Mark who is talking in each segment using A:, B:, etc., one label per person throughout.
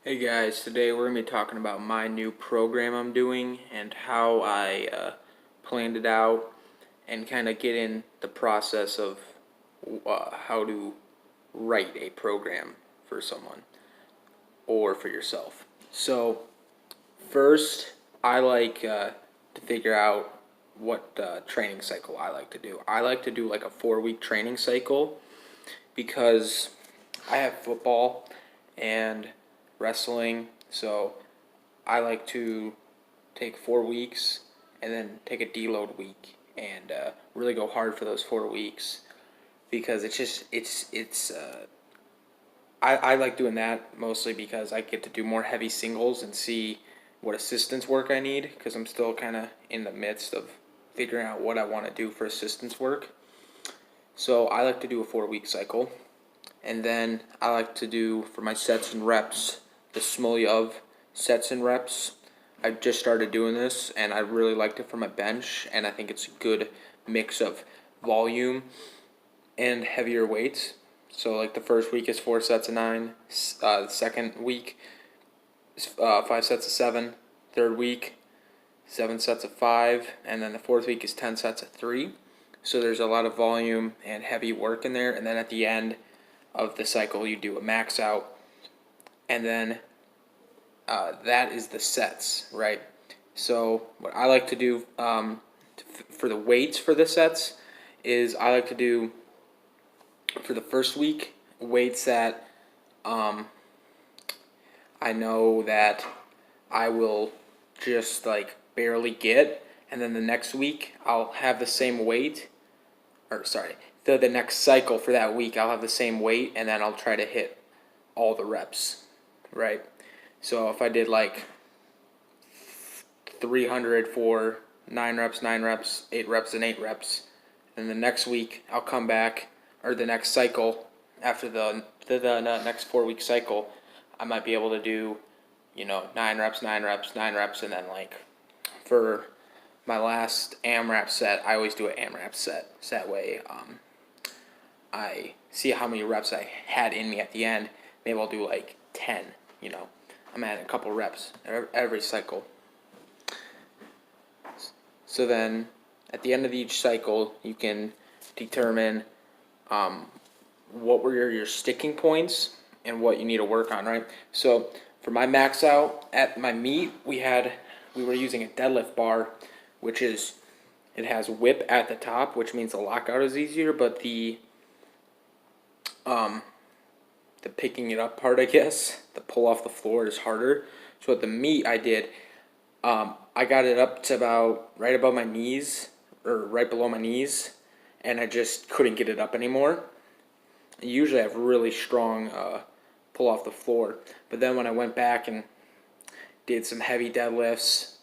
A: Hey guys, today we're going to be talking about my new program I'm doing and how I planned it out and kind of get in the process of how to write a program for someone or for yourself. So, first, I like to figure out what training cycle I like to do. I like to do like a 4-week training cycle because I have football and wrestling, so I like to take 4 weeks and then take a deload week and really go hard for those 4 weeks because I like doing that mostly because I get to do more heavy singles and see what assistance work I need because I'm still kind of in the midst of figuring out what I want to do for assistance work. So I like to do a 4-week cycle. And then I like to do, for my sets and reps, the Smolov sets and reps. I just started doing this, and I really liked it for my bench, and I think it's a good mix of volume and heavier weights. So, like, the first week is 4 sets of 9. The second week is 5 sets of 7. Third week, 7 sets of 5. And then the fourth week is 10 sets of 3. So there's a lot of volume and heavy work in there. And then at the end of the cycle, you do a max out, and then that is the sets, right? So what I like to do for the weights for the sets is I like to do for the first week weights that I know that I will just like barely get, and then the next week I'll have the same weight, or sorry, the next cycle for that week I'll have the same weight, and then I'll try to hit all the reps, right? So if I did like 300 for 9 reps, 9 reps, 8 reps, and 8 reps, then the next week I'll come back, or the next cycle after the next 4-week cycle, I might be able to do, 9 reps, 9 reps, 9 reps, and then like for my last AMRAP set, I always do an AMRAP set. So that way I see how many reps I had in me at the end. Maybe I'll do like 10, I'm adding a couple reps every cycle. So then at the end of each cycle, you can determine what were your sticking points and what you need to work on, right? So for my max out at my meet, we were using a deadlift bar, which is, it has whip at the top, which means the lockout is easier, but the picking it up part, I guess, the pull off the floor is harder. So at the meet I did, I got it up to about right above my knees, or right below my knees, and I just couldn't get it up anymore. Usually I have really strong pull off the floor, but then when I went back and did some heavy deadlifts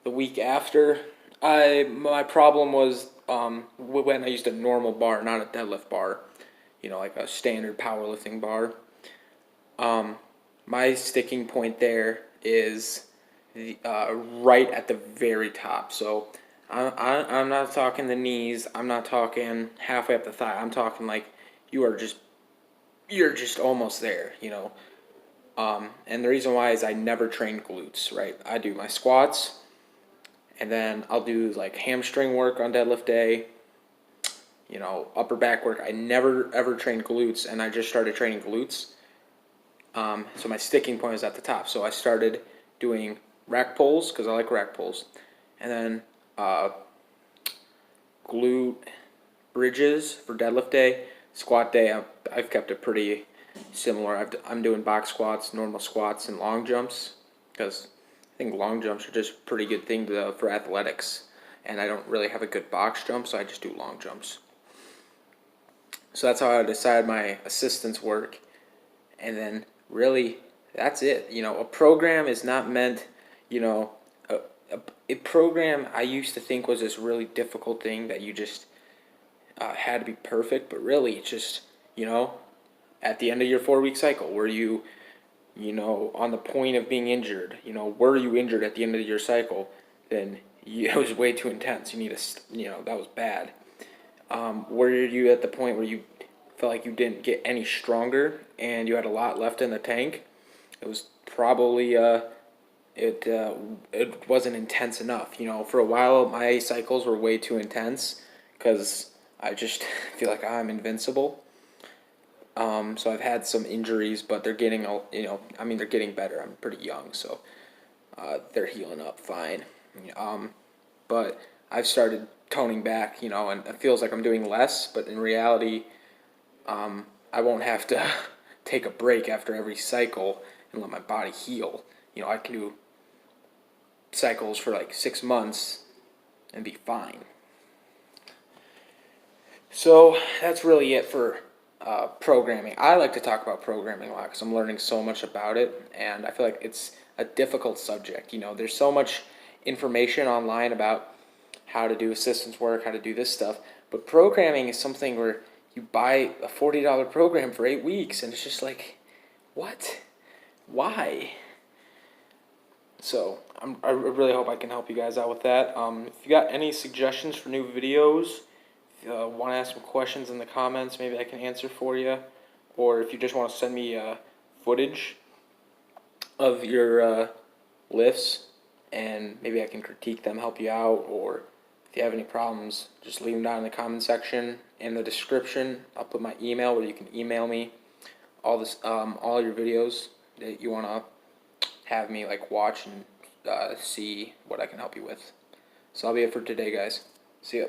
A: the week after, my problem was when I used a normal bar, not a deadlift bar, like a standard powerlifting bar. My sticking point there is right at the very top. So I'm not talking the knees. I'm not talking halfway up the thigh. I'm talking like you're just almost there. And the reason why is I never train glutes. Right, I do my squats, and then I'll do like hamstring work on deadlift day. Upper back work. I never ever trained glutes, and I just started training glutes. So my sticking point is at the top. So I started doing rack pulls because I like rack pulls, and then glute bridges for deadlift day. Squat day, I've kept it pretty similar. I'm doing box squats, normal squats, and long jumps because I think long jumps are just a pretty good thing for athletics, and I don't really have a good box jump, so I just do long jumps. So that's how I decide my assistance work, and then really that's it. A program is not meant, a program I used to think was this really difficult thing that you just had to be perfect, but really it's just, at the end of your 4-week cycle, were you, on the point of being injured, were you injured at the end of your cycle, then it was way too intense. You need that was bad. Were you at the point where you felt like you didn't get any stronger and you had a lot left in the tank? It was probably it wasn't intense enough. You know, for a while my cycles were way too intense because I just feel like I'm invincible. So I've had some injuries, but they're getting, I mean, they're getting better. I'm pretty young, so they're healing up fine. Um, but I've started toning back, and it feels like I'm doing less, but in reality, I won't have to take a break after every cycle and let my body heal. I can do cycles for like 6 months and be fine. So that's really it for programming. I like to talk about programming a lot because I'm learning so much about it, and I feel like it's a difficult subject. There's so much information online about how to do assistance work, how to do this stuff, but programming is something where you buy a $40 program for 8 weeks, and it's just like, what? Why? So I really hope I can help you guys out with that. If you got any suggestions for new videos, want to ask some questions in the comments, maybe I can answer for you. Or if you just want to send me footage of your lifts, and maybe I can critique them, help you out. Or if you have any problems, just leave them down in the comment section. In the description, I'll put my email where you can email me all your videos that you want to have me like watch and see what I can help you with. So that'll be it for today, guys. See ya.